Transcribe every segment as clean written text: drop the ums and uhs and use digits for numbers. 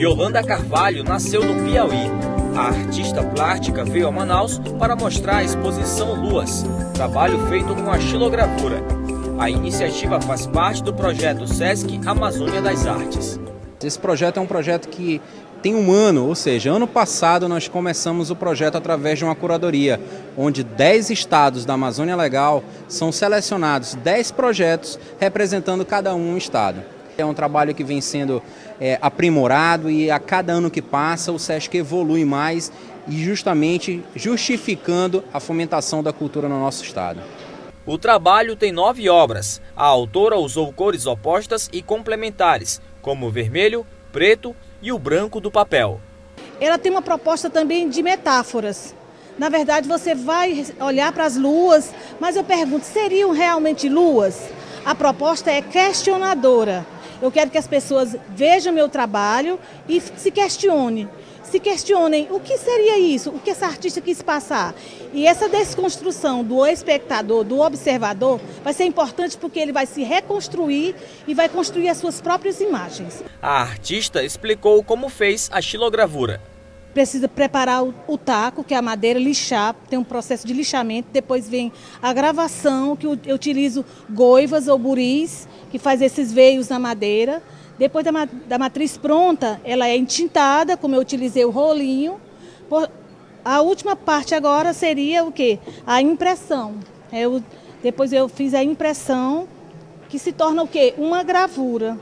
Yolanda Carvalho nasceu no Piauí. A artista plástica veio a Manaus para mostrar a exposição Luas, trabalho feito com a xilogravura. A iniciativa faz parte do projeto Sesc Amazônia das Artes. Esse projeto é um projeto que tem um ano, ou seja, ano passado nós começamos o projeto através de uma curadoria, onde 10 estados da Amazônia Legal são selecionados 10 projetos representando cada um estado. É um trabalho que vem sendo aprimorado e a cada ano que passa o Sesc evolui mais e justamente justificando a fomentação da cultura no nosso estado. O trabalho tem 9 obras. A autora usou cores opostas e complementares, como o vermelho, preto e o branco do papel. Ela tem uma proposta também de metáforas. Na verdade, você vai olhar para as luas, mas eu pergunto, seriam realmente luas? A proposta é questionadora. Eu quero que as pessoas vejam meu trabalho e se questionem. Se questionem o que seria isso, o que essa artista quis passar. E essa desconstrução do espectador, do observador, vai ser importante porque ele vai se reconstruir e vai construir as suas próprias imagens. A artista explicou como fez a xilogravura. Precisa preparar o taco, que é a madeira, lixar, tem um processo de lixamento, depois vem a gravação, que eu utilizo goivas ou buris, que faz esses veios na madeira. Depois da matriz pronta, ela é entintada, como eu utilizei o rolinho. A última parte agora seria o quê? A impressão. Depois eu fiz a impressão, que se torna o quê? Uma gravura.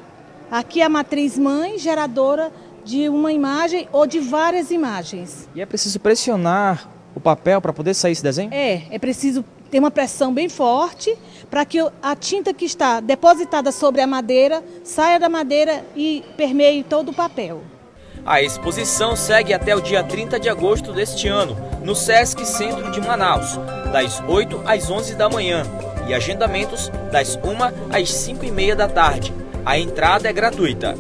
Aqui a matriz mãe, geradora de uma imagem ou de várias imagens. E é preciso pressionar o papel para poder sair esse desenho? É preciso ter uma pressão bem forte para que a tinta que está depositada sobre a madeira saia da madeira e permeie todo o papel. A exposição segue até o dia 30 de agosto deste ano, no Sesc Centro de Manaus, das 8 às 11 da manhã e agendamentos das 1 às 5h30 da tarde. A entrada é gratuita.